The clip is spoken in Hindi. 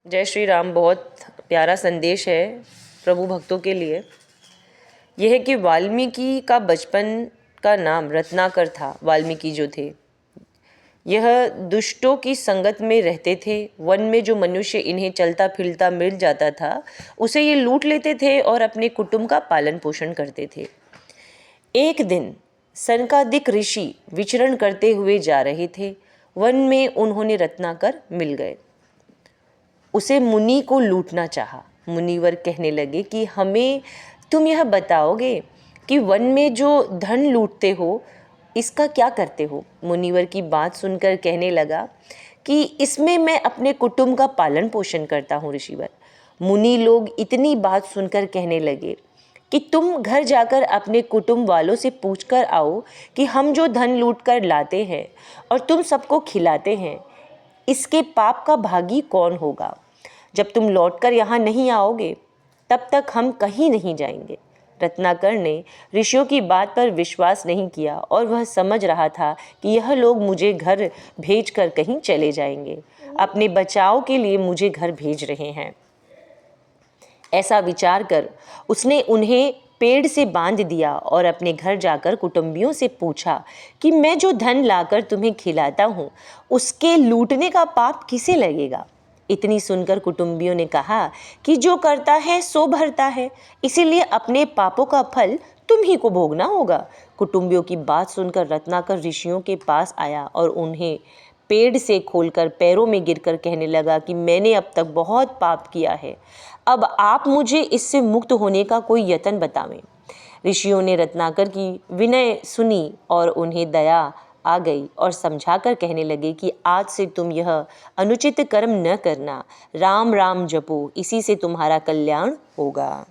जय श्री राम। बहुत प्यारा संदेश है प्रभु भक्तों के लिए। यह है कि वाल्मीकि का बचपन का नाम रत्नाकर था। वाल्मीकि जो थे यह दुष्टों की संगत में रहते थे। वन में जो मनुष्य इन्हें चलता फिरता मिल जाता था उसे ये लूट लेते थे और अपने कुटुंब का पालन पोषण करते थे। एक दिन सनकादिक ऋषि विचरण करते हुए जा रहे थे। वन में उन्होंने रत्नाकर मिल गए। उसे मुनि को लूटना चाहा। मुनिवर कहने लगे कि हमें तुम यह बताओगे कि वन में जो धन लूटते हो इसका क्या करते हो। मुनिवर की बात सुनकर कहने लगा कि इसमें मैं अपने कुटुंब का पालन पोषण करता हूँ ऋषिवर। मुनि लोग इतनी बात सुनकर कहने लगे कि तुम घर जाकर अपने कुटुंब वालों से पूछकर आओ कि हम जो धन लूट कर लाते हैं और तुम सबको खिलाते हैं इसके पाप का भागी कौन होगा। जब तुम लौटकर यहाँ नहीं आओगे तब तक हम कहीं नहीं जाएंगे। रत्नाकर ने ऋषियों की बात पर विश्वास नहीं किया और वह समझ रहा था कि यह लोग मुझे घर भेजकर कहीं चले जाएंगे, अपने बचाव के लिए मुझे घर भेज रहे हैं। ऐसा विचार कर उसने उन्हें पेड़ से बांध दिया और अपने घर जाकर कुटुंबियों से पूछा कि मैं जो धन लाकर तुम्हें खिलाता हूँ उसके लूटने का पाप किसे लगेगा। इतनी सुनकर कुटुंबियों ने कहा कि जो करता है सो भरता है, इसीलिए अपने पापों का फल तुम ही को भोगना होगा। कुटुंबियों की बात सुनकर रत्नाकर ऋषियों के पास आया और उन्हें पेड़ से खोलकर पैरों में गिरकर कहने लगा कि मैंने अब तक बहुत पाप किया है, अब आप मुझे इससे मुक्त होने का कोई यत्न बतावें। ऋषियों ने रत्नाकर की विनय सुनी और उन्हें दया आ गई और समझाकर कहने लगे कि आज से तुम यह अनुचित कर्म न करना, राम राम जपो, इसी से तुम्हारा कल्याण होगा।